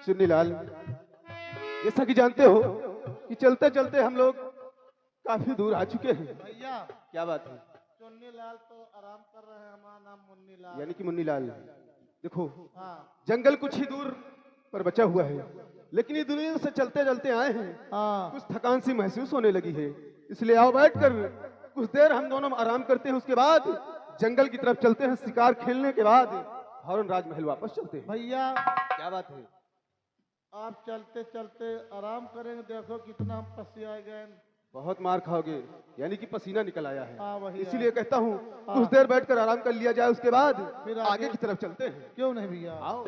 चुन्नीलाल, जैसा कि जानते हो कि चलते चलते हम लोग काफी दूर आ चुके हैं। भैया क्या बात है? चुन्नी लाल तो आराम कर रहे हैं, हमारा नाम मुन्नी लाल। यानी कि मुन्नीलाल, देखो हाँ जंगल कुछ ही दूर पर बचा हुआ है, लेकिन ये दुनिया से चलते चलते आए हैं, हाँ कुछ थकान सी महसूस होने लगी है। इसलिए आओ बैठकर कुछ देर हम दोनों आराम करते हैं, उसके बाद जंगल की तरफ चलते हैं। शिकार खेलने के बाद हॉर्न राजमहल वापस चलते हैं। भैया क्या बात है? आप चलते चलते आराम करेंगे, देखो कितना हम पसिया गए। बहुत मार खाओगे, यानी कि पसीना निकल आया है। हाँ वही इसीलिए कहता हूँ हाँ। कुछ देर बैठकर आराम कर लिया जाए, उसके बाद फिर आगे की तरफ चलते हैं। क्यों नहीं भैया। आओ।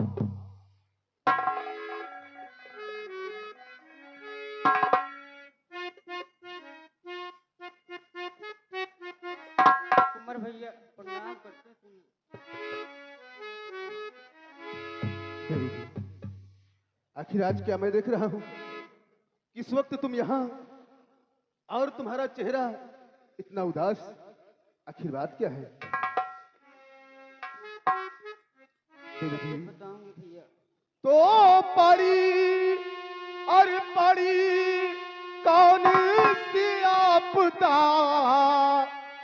कुंवर भैया प्रणाम करते हैं। देवी जी, आखिर आज क्या मैं देख रहा हूँ? किस वक्त तुम यहाँ और तुम्हारा चेहरा इतना उदास, आखिर बात क्या है? देवी जी, बताऊंगी भैया। तो पड़ी और पड़ी कौन सी आपदा,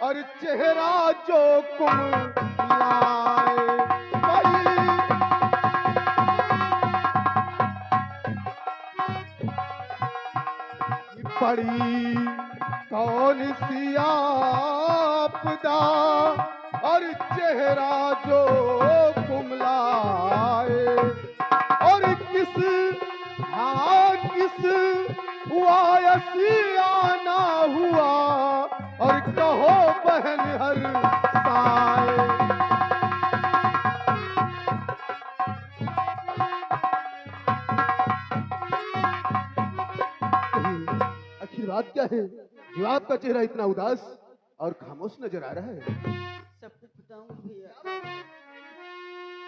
और चेहरा जो कुमलाए पड़ी। पड़ी कौन सी आपदा, और चेहरा जो कुमलाए, और किस आना हुआ, और कहो बहन हर साए। आखिर बात क्या है जो आपका चेहरा इतना उदास और खामोश नजर आ रहा है? सब कुछ बताऊंगी भैया।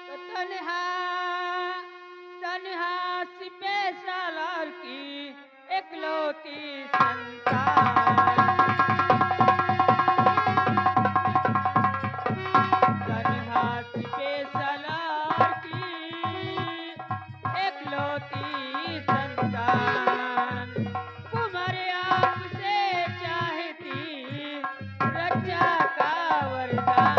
तो तन्हा तन्हा सिपे सालार की एकलौती संतान, तन्हा सिपे सालार की एकलौती संतान, कुंवर आपसे चाहती रक्षा का वरदान।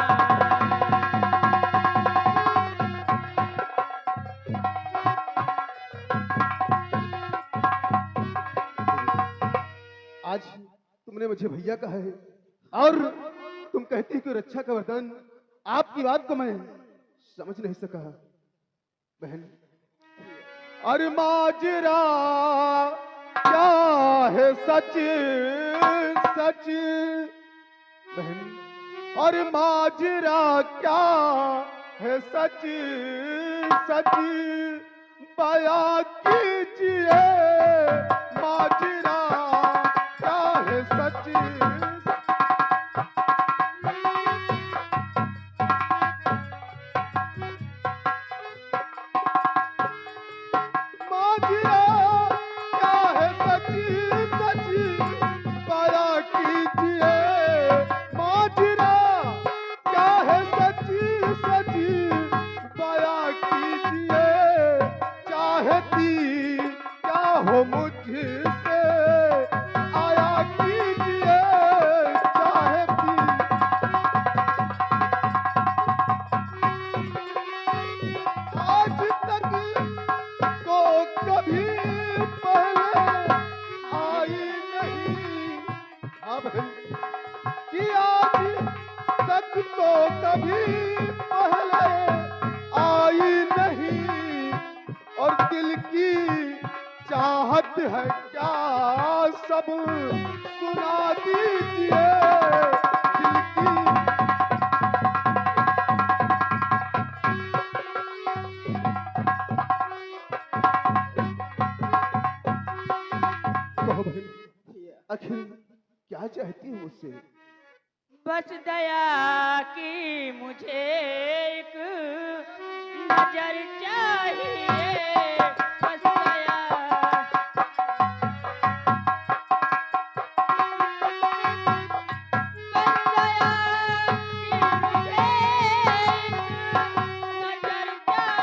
आज तुमने मुझे भैया कहा है और तुम कहती हो कि रक्षा का वरदान। आपकी बात को मैं समझ नहीं सका बहन। अरे माजरा क्या है सच सच बहन, और माजरा क्या है सच सच, बया कीजिए माजरा क्या है सच। माजरा क्या है सच सच, बया कीजिए माजरा क्या है सच सच, बया कीजिए। चाहती क्या हो मुझसे आया कीजिए, चाहती। आज तक तो कभी पहले आई नहीं, अब कि आज तक तो कभी पहले आई नहीं, और दिल की चाहत है क्या सब सुना दीजिए। दिल की कहो बहन, आखिर क्या चाहती हो मुझसे? बस दया की मुझे एक नजर चाहिए, बस दया। बस दया की मुझे एक नजर चाहिए,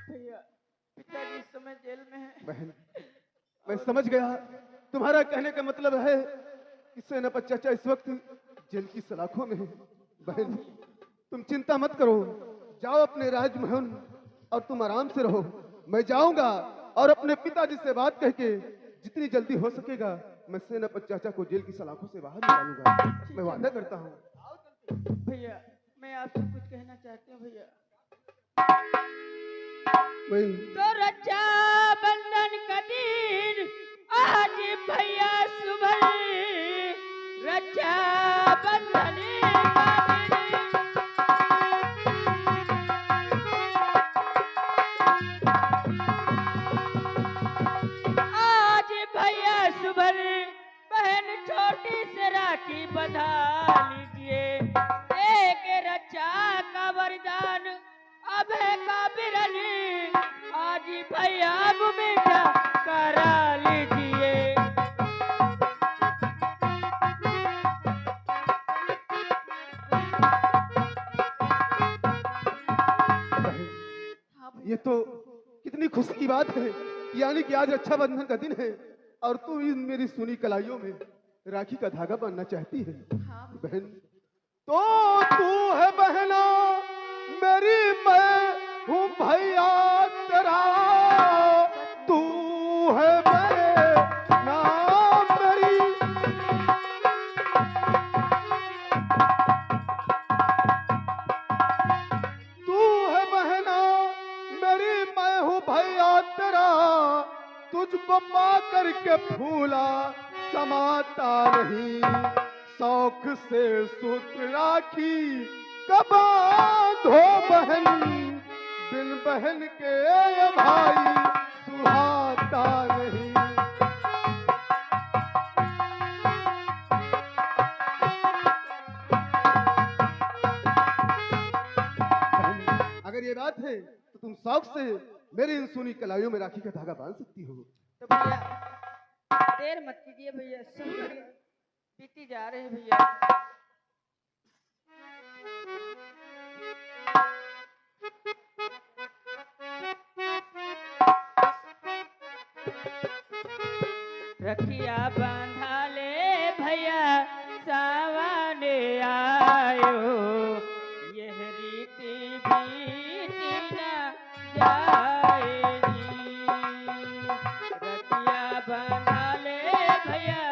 भैया पिताजी इस समय जेल में है। बहन, मैं समझ गया तुम्हारा कहने का मतलब है कि सेनापति चाचा इस वक्त जेल की सलाखों में है। बहन, तुम चिंता मत करो, जाओ अपने राजमहल और तुम आराम से रहो। मैं जाऊंगा और अपने पिताजी से बात कह के जितनी जल्दी हो सकेगा मैं सेनापति चाचा को जेल की सलाखों से बाहर निकालूंगा। मैं वादा करता हूँ। भैया मैं आपसे कुछ कहना चाहती हूँ भैया। मैं तो रक्षा बंधन का दिन आज भैया सुबह, रक्षा बंधन का दिन। आज भैया सुबह बहन छोटी से राखी बंधा लीजिए। एक रक्षा का वरदान अभय का बिरन आज भैया अब मीठा करा लीजिए। ये तो कितनी खुशी की बात है, यानी कि आज रक्षाबंधन का दिन है और तू इन मेरी सुनी कलाइयों में राखी का धागा बांधना चाहती है। बहन, तो तू है बहना मेरी, मैं हूँ भैया तेरा। तू है बहना मेरी, तू है बहना मेरी, मैं हूँ भैया तेरा। तुझको पा करके फूला समाता नहीं, शौक से सूत राखी कबा धो बहन। बिन बहन के ये भाई सुहाता नहीं। अगर ये बात है तो तुम शौक से मेरी इन सुनी कलाइयों में राखी का धागा बांध सकती हो। तो भैया देर मत कीजिए भैया, शुभ घड़ी बीती जा रहे हैं भैया। रखिया बांधा ले भैया सावन आयो, यह रीति बीती न जाएगी। रखिया बांधा ले भैया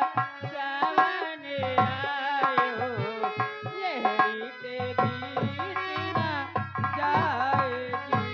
सावन आयो, यह रीति बीती न जाएगी।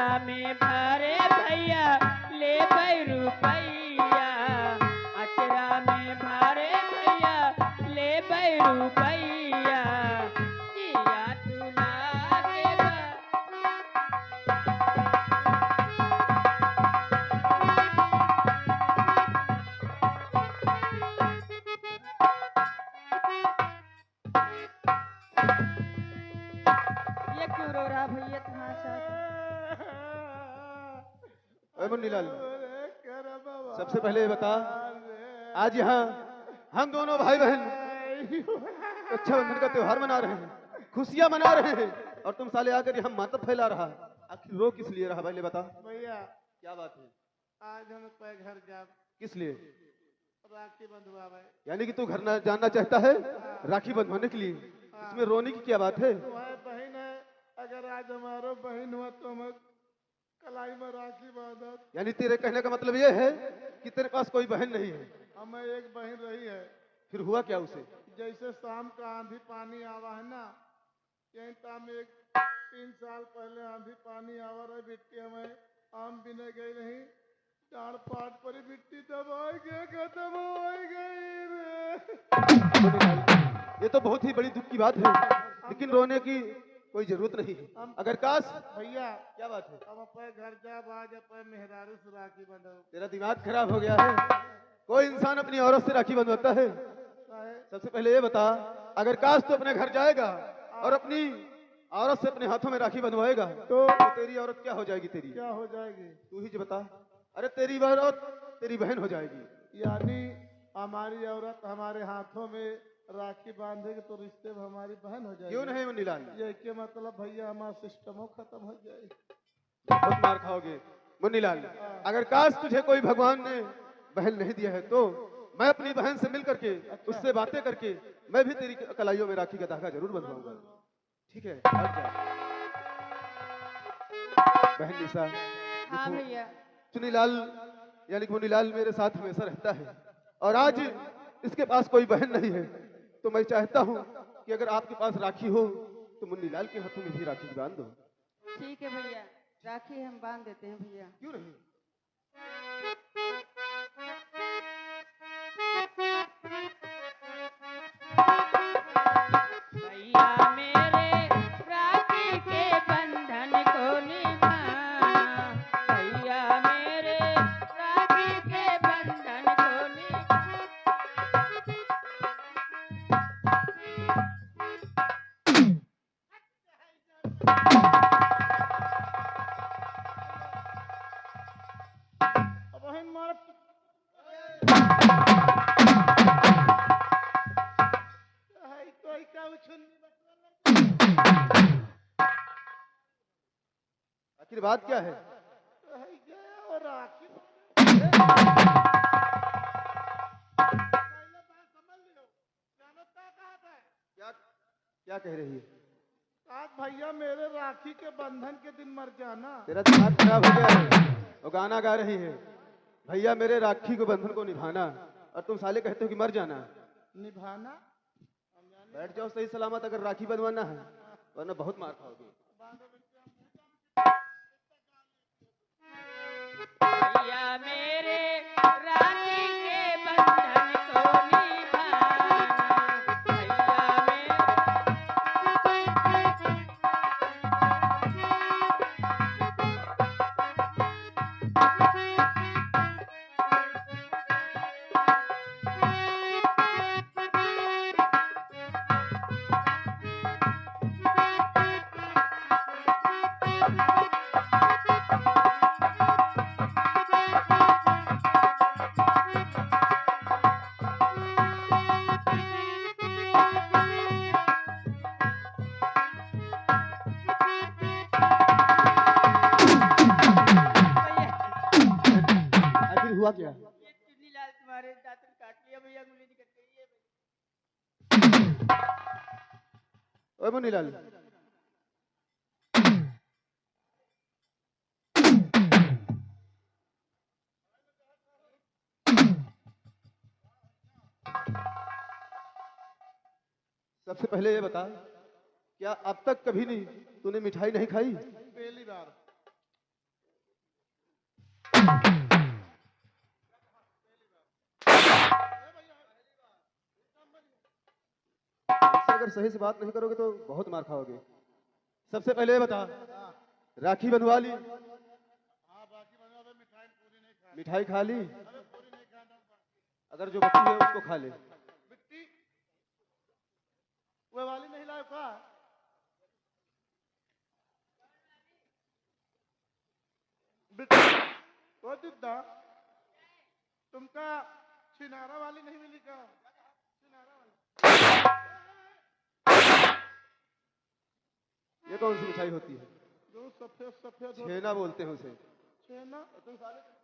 अचरा में भरे भैया ले भाई रुपैया, अचरा में भरे भैया ले भाई रुपैया, जिया तुला के ये क्यों रो रहा भैया तुम्हारे साथ? ओए मुन्नीलाल, अरे कर बाबा सबसे पहले ये बता, अरे आज यहाँ हम दोनों भाई बहन रक्षाबंधन का त्योहार मना रहे हैं, खुशियां मना रहे हैं, और तुम साले आकर यहाँ मातम फैला रहा। आखिर रो किस लिए रहा पहले बता। भैया क्या बात है? आज हम पे घर जा किस लिए? राखी बंधवा भाई। यानी कि तू घर ना जाना चाहता है राखी बंधवाने के लिए? इसमें रोने की क्या बात है? तुम्हारी बहन है, अगर आज हमारो बहन हुआ तो हम कलाई में राखी बांधत। यानी तेरे कहने का मतलब ये है कि तेरे पास कोई बहन नहीं है? हमें एक बहन रही है, फिर हुआ क्या उसे? जैसे शाम का आंधी पानी आवा है ना, यही ताम एक 3 साल पहले आंधी पानी आवा रहे, बिट्टी हमें आम बिने गई नहीं, डांड पाट पर ही बिट्टी दबाई गई, खत्म हो गई रे। ये तो बहुत ही बड़ी दुख की बात है, लेकिन रोने की कोई जरूरत नहीं है। अगर काश भैया क्या बात है? अब अपने घर जा आज अपने मेहरारू से राखी बंधो। तेरा दिमाग खराब हो गया है? कोई इंसान अपनी औरत से राखी बंधवाता है? सबसे पहले ये बता, अगर काश तू अपने घर जाएगा और अपनी औरत से अपने हाथों में राखी बंधवाएगा तो तेरी औरत क्या हो जाएगी? तेरी क्या हो जाएगी? तू ही जो बता। अरे तेरी औरत तेरी बहन हो जाएगी। यानी हमारी औरत हमारे हाथों में राखी बांधेगी तो रिश्ते में हमारी बहन हो जाएगी। क्यों नहीं मुन्नीलाल? ये के मतलब भैया हमारा सिस्टम खत्म हो जाए। बहुत मार खाओगे मुन्नीलाल। अगर काश तुझे कोई भगवान ने बहन नहीं दिया है तो मैं अपनी बहन से मिल करके उससे बातें करके मैं भी तेरी कलाइयों में राखी का धागा जरूर बंधवाऊंगा। ठीक है, हट जा। बहन निशा, हाँ भैया। चुनीलाल यानी कि मुन्नीलाल मेरे साथ हमेशा रहता है, और आज इसके पास कोई बहन नहीं है, तो मैं चाहता हूँ कि अगर आपके पास राखी हो तो मुन्नीलाल के हाथों में भी राखी बांध दो। ठीक है भैया, राखी हम बांध देते हैं भैया। क्यों नहीं? भैया मेरे राखी के बंधन को निभाना, भैया मेरे राखी के बंधन को निभाना। अब बहन मार कोई का उछल आखिर बात क्या है? और राखी क्या क्या कह रही है? आज भैया मेरे राखी के बंधन के दिन मर जाना। तेरा दिमाग खराब हो गया है? वो गाना गा रही है, भैया मेरे राखी को बंधन को निभाना, और तुम साले कहते हो कि मर जाना। निभाना बैठ जाओ सही सलामत अगर राखी बंधवाना है, वरना बहुत मार खाओगे। भैया मेरे राखी के बंधन को निभाना, भैया मेरे आखिर हुआ क्या? ये चुन्नीलाल तुम्हारे दातुन काट लिया भैया, अंगुली निकल गई है। ओए मुन्नीलाल, सबसे पहले ये बता, क्या अब तक कभी नहीं तूने मिठाई नहीं खाई? पहली बार। अगर सही से बात नहीं करोगे तो बहुत मार खाओगे। सबसे पहले ये बता, राखी बंधवा ली? हाँ बाकी बना तो मिठाई पूरी नहीं खा मिठाई खा ली? अरे पूरी नहीं खाना अगर जो बची है उसको खा ले। बिट्टी वो वाली नहीं लाए का बिट्टी वो दिद्दा तुमका छिनारा वाली नहीं मिली का छिनारा वाली ये कौन सी मिठाई होती है? जो सफेद सफेद होती छेना बोलते हैं उसे। है ना तुम साले क्या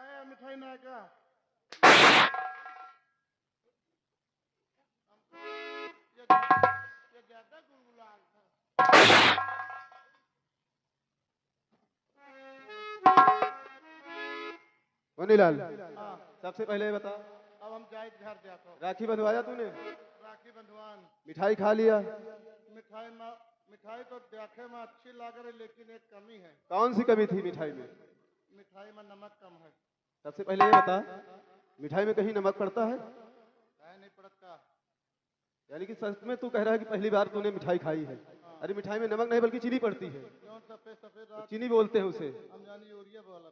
है मिठाई ना का ये ज्यादा गुलगुलाल था मनीलाल, हाँ सबसे पहले ये बता, अब हम जाए घर जाता हूँ राखी बंधवाया तूने? राखी बंधवान मिठाई खा लिया? मिठाई तो देखे में अच्छी लग रही लेकिन एक कमी है कौन सी कमी थी मिठाई में? मिठाई में नमक कम है सबसे पहले ये बता, मिठाई में कहीं नमक पड़ता है? है नहीं पड़ता यानी कि सच में तू कह रहा है कि पहली बार तूने मिठाई खाई है? अरे मिठाई में नमक नहीं बल्कि चीनी पड़ती है। क्यों सफेद सफेद रात चीनी बोलते हैं उसे। हम जानी यूरिया बोला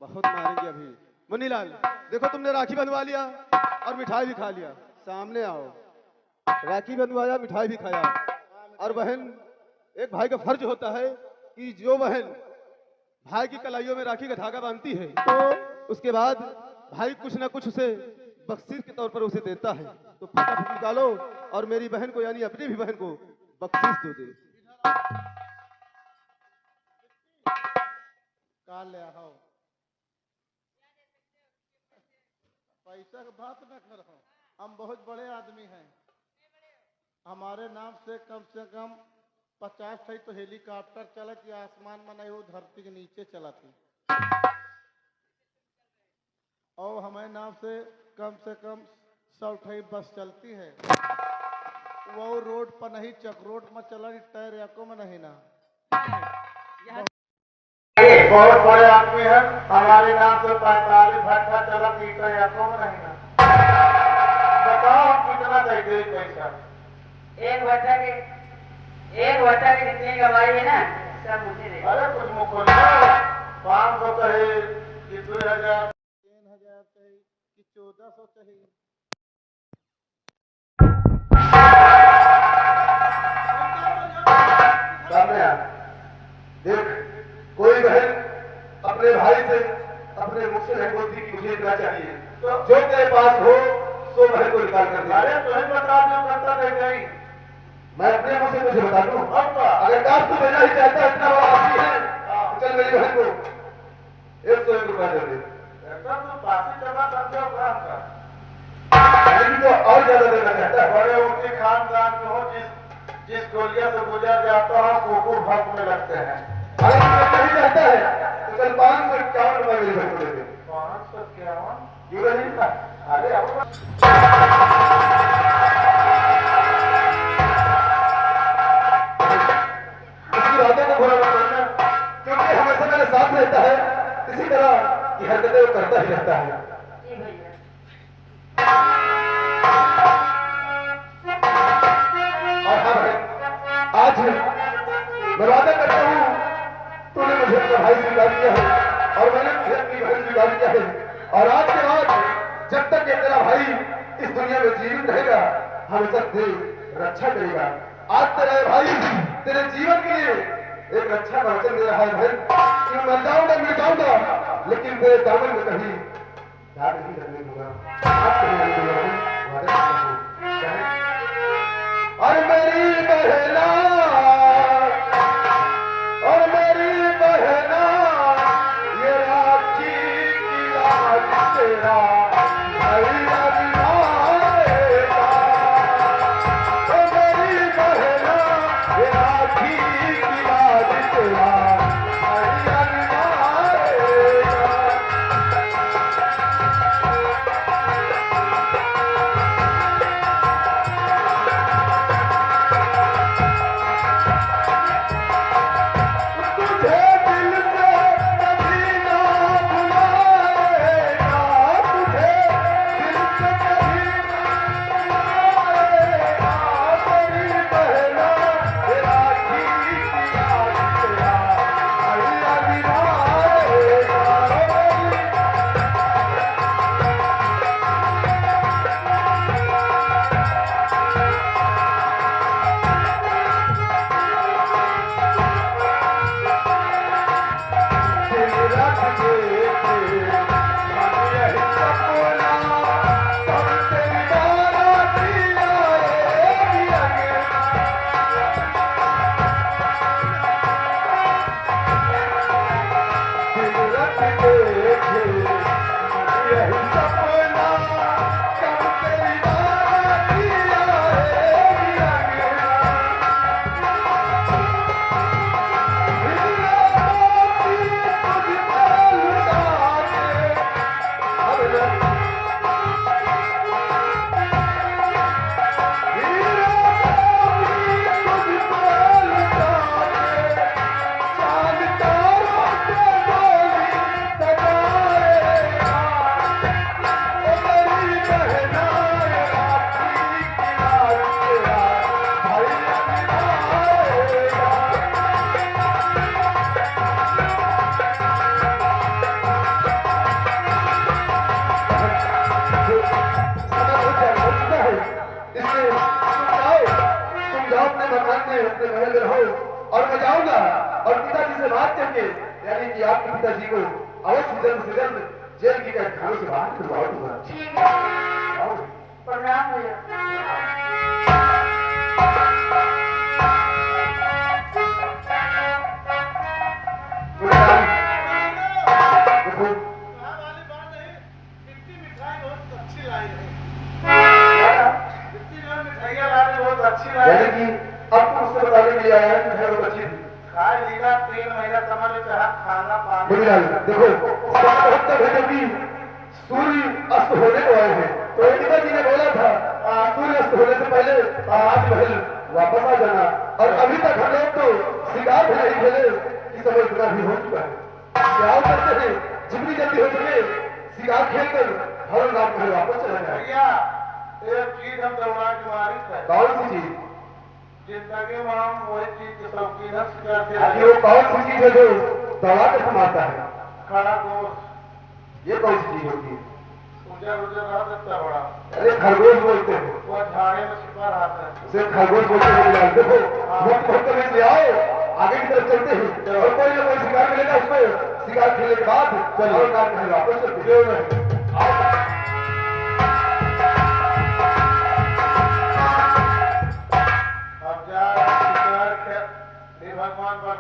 बहुत मारेंगे अभी। मनीलाल, देखो तुमने राखी बंधवा लिया और मिठाई भी खा लिया। सामने आओ। राखी बंधवाया, मिठाई भी खाया, और बहन, एक भाई का फर्ज होता है कि जो बहन भाई की कलाइयों में राखी का धागा बांधती है तो उसके बाद भाई कुछ ना कुछ उसे बख्शीश के तौर पर उसे देता है। तो फटाफट निकालो और मेरी बहन को यानी अपनी भी बहन को बख्शीश दो दे। का ले आओ पैसा की बात न करो हम बहुत बड़े आदमी हैं हमारे नाम से कम 50 ठाई तो हेलीकॉप्टर चलत या आसमान में नहीं वो धरती के नीचे चलती और हमारे नाम से कम 100 ठाई बस चलती है वो रोड पर नहीं चक रोड में चला टायर याको में नहीं ना बहुत बड़े आदमी है हमारे नाम से 45 भट्टा चला मीटर याको में नहीं ना बताओ कितना चाहिए पैसा एक भट्टा की जितनी कमाई है ना सब मुझे दे। अरे कुछ मुखो 500 चाहिए कि 2000 3000 चाहिए कि 1400 चाहिए सामने आ। देख, कोई बहन अपने भाई से अपने मुख से नहीं बोलती कि मुझे इतना चाहिए, तो जो तेरे पास हो सो बहन को निकाल कर दे। अरे तुम्हें बता दो करता नहीं मैं अपने मुंह से तुझे बता दूं, अगर काश तू देना ही चाहता है, इतना बड़ा आदमी है, तो चल मेरी बहन को 101 रुपया दे दे। ऐसा तो पासी जमा कर दो काम का लेकिन तो और ज्यादा देना चाहता है। बड़े ऊंचे खानदान के हो जिस गोलिया से गुजर जाता हो कुकुर भक्त में लगते हैं अगर तू नहीं चाहता है तो चल 551 रुपया मेरी बहन को दे दे। 551 क्यों नहीं? अरे अब उसकी बातों को बुरा मत मानना, क्योंकि हमेशा मेरे साथ रहता है, इसी तरह की हरकतें वो करता ही रहता है। जी भैया। और हाँ भाई, आज मैं वादा करता हूँ, तूने मुझे अपना भाई स्वीकार किया है और मैंने तुझे अपनी बहन स्वीकार किया है, और आज के बाद जब तक ये तेरा भाई इस दुनिया में जीवित रहेगा हमेशा तेरी रक्षा करेगा। आज तेरा ये भाई तेरे जीवन के लिए एक रक्षा का वचन दे रहा है बहन कि मैं मर जाऊंगा मिट जाऊंगा लेकिन तेरे दामन में कभी दाग नहीं लगने दूंगा। आज कहीं नहीं दूंगा बहन, वादा करता हूँ। चाहे और मेरी बहना और मेरी बहना ये राखी की लाज तेरा भैया निभाएगा। ओ मेरी बहना ये राखी की लाज तेरा भैया निभाएगा। रही सपना कब तेरी बाती अपने महल में रहो और मैं जाऊंगा और पिताजी से बात करके यानी कि आपके पिताजी को अवश्य जल्द से जल्द जेल की कैदखानों से बाहर करवाओ दूंगा। ठीक है, प्रणाम भैया। वाली बात नहीं, इतनी मिठाई बहुत अच्छी लाई है। इतनी जो मिठाइयाँ ला रहे बहुत अच्छी लाई यानी है। कि अब तुम उससे बताने के लिए आया है कि मैं बहुत अच्छी थी। खाए लीला 3 महीना समझ लो चाहे खाना पानी। बुढ़ियाल देखो तब है जब भी सूर्य अस्त होने को आए हैं तो एक पिताजी ने बोला था सूर्य अस्त होने से पहले आज महल वापस आ जाना और अभी तक हम लोग तो शिकार भी नहीं खेले कि समय इतना भी हो चुका है। क्या करते हैं जितनी जल्दी हो सके शिकार खेल कर हर रात महल वापस चला जाए। भैया एक चीज हम दौड़ा के मारी है। कौन सी चीज? जिंदगी में हम वही चीज के शौकीन है, शिकार के आखिर वो कौन सी चीज है जो दौड़ा कर मारता है? खड़ा गोश्त ये कौन सी चीज होती है? उजर उजर रहा देता बड़ा अरे खरगोश बोलते हैं, वो झाड़े में छिपा रहता है। उसे खरगोश बोलते हैं। देखो मुक्त होकर इसलिए आओ आगे की तरफ चलते हैं और कोई ना कोई शिकार मिलेगा उसमें शिकार खेलने के बाद और काम करने वापस चलते हैं। अब जा शिकार भगवान पर